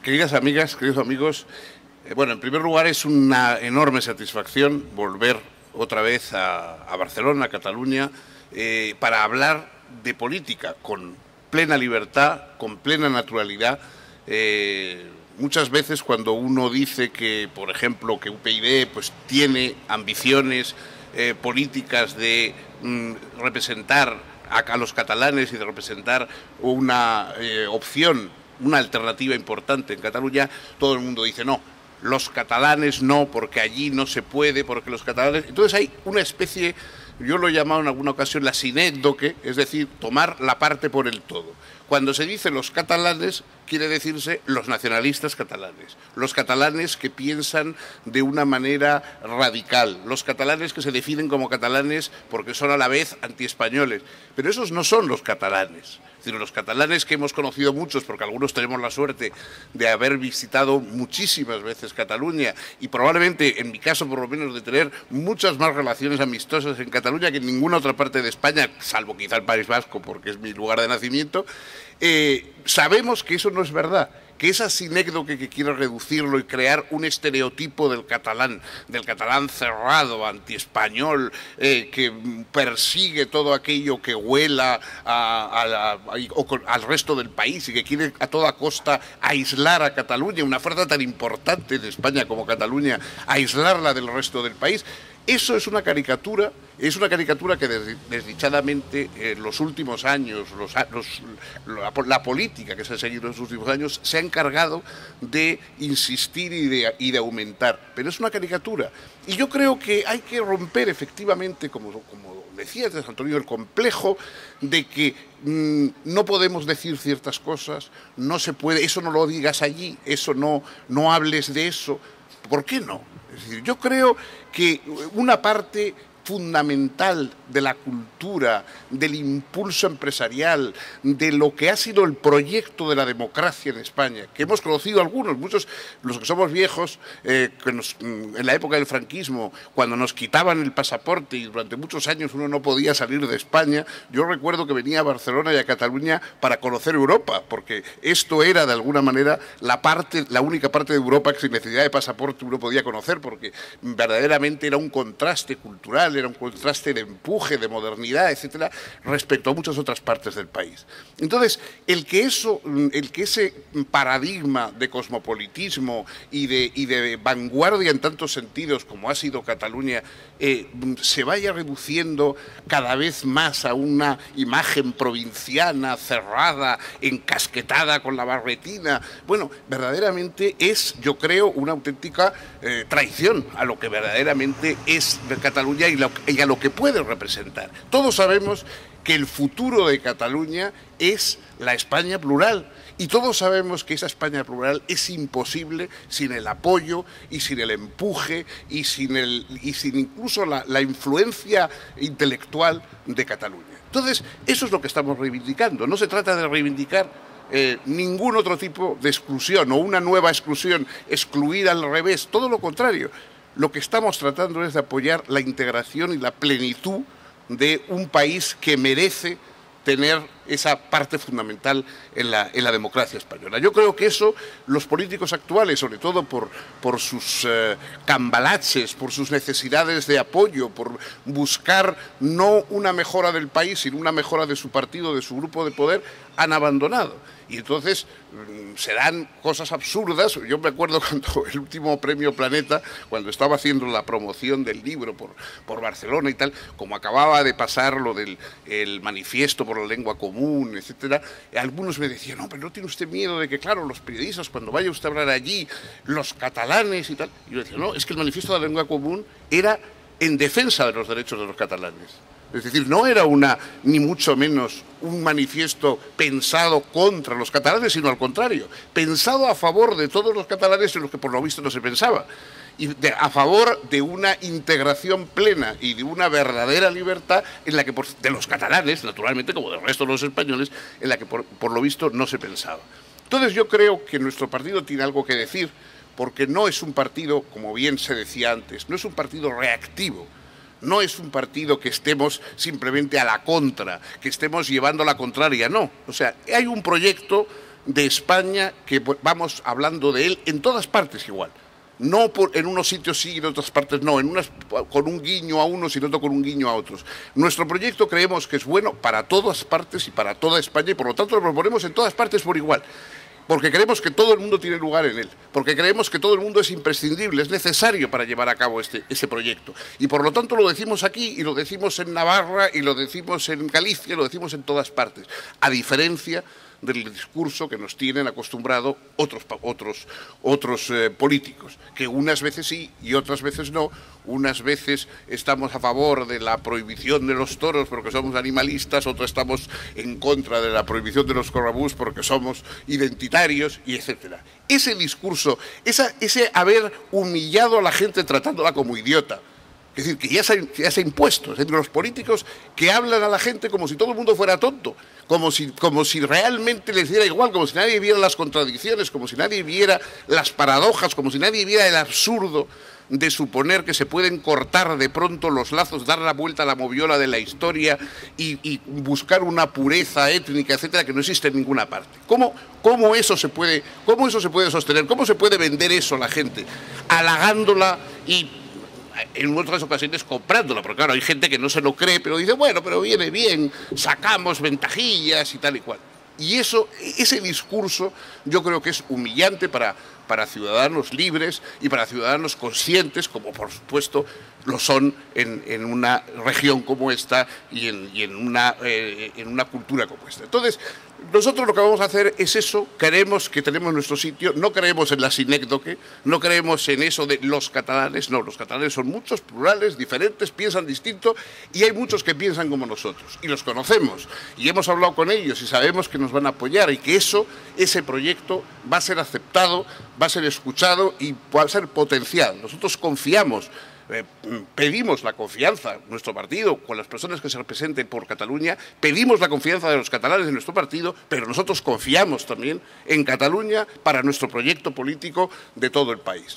Queridas amigas, queridos amigos, bueno, en primer lugar es una enorme satisfacción volver otra vez a Barcelona, a Cataluña, para hablar de política con plena libertad, con plena naturalidad. Muchas veces cuando uno dice que, por ejemplo, que UPyD pues, tiene ambiciones políticas de representar a los catalanes y de representar una opción, una alternativa importante en Cataluña, todo el mundo dice no, los catalanes no, porque allí no se puede, porque los catalanes... Entonces hay una especie, yo lo he llamado en alguna ocasión la sinécdoque, es decir, tomar la parte por el todo. Cuando se dice los catalanes, quiere decirse los nacionalistas catalanes, los catalanes que piensan de una manera radical, los catalanes que se definen como catalanes porque son a la vez antiespañoles, pero esos no son los catalanes. Es decir, los catalanes que hemos conocido muchos, porque algunos tenemos la suerte de haber visitado muchísimas veces Cataluña y probablemente, en mi caso por lo menos, de tener muchas más relaciones amistosas en Cataluña que en ninguna otra parte de España, salvo quizá el País Vasco, porque es mi lugar de nacimiento, sabemos que eso no es verdad, que esa sinécdoque que quiere reducirlo y crear un estereotipo del catalán cerrado, antiespañol, que persigue todo aquello que huela al resto del país y que quiere a toda costa aislar a Cataluña, una fuerza tan importante de España como Cataluña, aislarla del resto del país. Eso es una caricatura que desdichadamente en los últimos años, la política que se ha seguido en los últimos años se ha encargado de insistir y de aumentar. Pero es una caricatura. Y yo creo que hay que romper efectivamente, como decía antes Antonio, el complejo de que no podemos decir ciertas cosas, no se puede, eso no lo digas allí, eso no hables de eso. ¿Por qué no? Es decir, yo creo que una parte fundamental de la cultura, del impulso empresarial, de lo que ha sido el proyecto de la democracia en España, que hemos conocido algunos, muchos, los que somos viejos, en la época del franquismo, cuando nos quitaban el pasaporte y durante muchos años uno no podía salir de España, yo recuerdo que venía a Barcelona y a Cataluña para conocer Europa, porque esto era de alguna manera la única parte de Europa que sin necesidad de pasaporte uno podía conocer, porque verdaderamente era un contraste cultural, era un contraste de empuje, de modernidad, etcétera, respecto a muchas otras partes del país. Entonces, el que ese paradigma de cosmopolitismo y de vanguardia en tantos sentidos, como ha sido Cataluña, se vaya reduciendo cada vez más a una imagen provinciana, cerrada, encasquetada con la barretina, bueno, verdaderamente es, yo creo, una auténtica traición a lo que verdaderamente es Cataluña y a lo que puede representar. Todos sabemos que el futuro de Cataluña es la España plural y todos sabemos que esa España plural es imposible sin el apoyo y sin el empuje y sin incluso la influencia intelectual de Cataluña. Entonces, eso es lo que estamos reivindicando. No se trata de reivindicar ningún otro tipo de exclusión o una nueva exclusión, excluir al revés, todo lo contrario. Lo que estamos tratando es de apoyar la integración y la plenitud de un país que merece tener esa parte fundamental en la democracia española. Yo creo que eso los políticos actuales, sobre todo por sus cambalaches, por sus necesidades de apoyo, por buscar no una mejora del país, sino una mejora de su partido, de su grupo de poder, han abandonado. Y entonces se dan cosas absurdas. Yo me acuerdo cuando el último premio Planeta, cuando estaba haciendo la promoción del libro por Barcelona y tal, como acababa de pasar lo del el manifiesto por la lengua común, etcétera, algunos me decían, no, pero ¿no tiene usted miedo de que, claro, los periodistas, cuando vaya usted a hablar allí, los catalanes y tal? Y yo decía, no, es que el manifiesto de la lengua común era en defensa de los derechos de los catalanes. Es decir, no era ni mucho menos un manifiesto pensado contra los catalanes, sino al contrario, pensado a favor de todos los catalanes en los que por lo visto no se pensaba, y a favor de una integración plena y de una verdadera libertad en la que de los catalanes, naturalmente, como del resto de los españoles, en la que por lo visto no se pensaba. Entonces yo creo que nuestro partido tiene algo que decir, porque no es un partido, como bien se decía antes, no es un partido reactivo. No es un partido que estemos simplemente a la contra, que estemos llevando la contraria, no. O sea, hay un proyecto de España que vamos hablando de él en todas partes igual. No en unos sitios sí y en otras partes no, en unas con un guiño a unos y en otro con un guiño a otros. Nuestro proyecto creemos que es bueno para todas partes y para toda España y por lo tanto lo proponemos en todas partes por igual. Porque creemos que todo el mundo tiene lugar en él, porque creemos que todo el mundo es imprescindible, es necesario para llevar a cabo ese proyecto. Y por lo tanto lo decimos aquí y lo decimos en Navarra y lo decimos en Galicia y lo decimos en todas partes, a diferencia del discurso que nos tienen acostumbrado otros políticos, que unas veces sí y otras veces no. Unas veces estamos a favor de la prohibición de los toros porque somos animalistas, otras estamos en contra de la prohibición de los corrabús porque somos identitarios, y etcétera. Ese discurso, ese haber humillado a la gente tratándola como idiota, es decir, que ya se ha impuesto entre los políticos que hablan a la gente como si todo el mundo fuera tonto, como si realmente les diera igual, como si nadie viera las contradicciones, como si nadie viera las paradojas, como si nadie viera el absurdo de suponer que se pueden cortar de pronto los lazos, dar la vuelta a la moviola de la historia y buscar una pureza étnica, etcétera, que no existe en ninguna parte. ¿Cómo eso se puede sostener? ¿Cómo se puede vender eso a la gente? Halagándola y en otras ocasiones comprándola, porque claro, hay gente que no se lo cree, pero dice, bueno, pero viene bien, sacamos ventajillas y tal y cual. Y ese discurso yo creo que es humillante para ciudadanos libres y para ciudadanos conscientes, como por supuesto lo son en una región como esta y en una cultura como esta. Entonces, nosotros lo que vamos a hacer es eso, creemos que tenemos nuestro sitio, no creemos en la sinécdoque, no creemos en eso de los catalanes, no, los catalanes son muchos, plurales, diferentes, piensan distinto y hay muchos que piensan como nosotros y los conocemos y hemos hablado con ellos y sabemos que nos van a apoyar y que ese proyecto va a ser aceptado, va a ser escuchado y va a ser potenciado. Nosotros confiamos, pedimos la confianza, nuestro partido, con las personas que se representen por Cataluña, pedimos la confianza de los catalanes en nuestro partido, pero nosotros confiamos también en Cataluña para nuestro proyecto político de todo el país.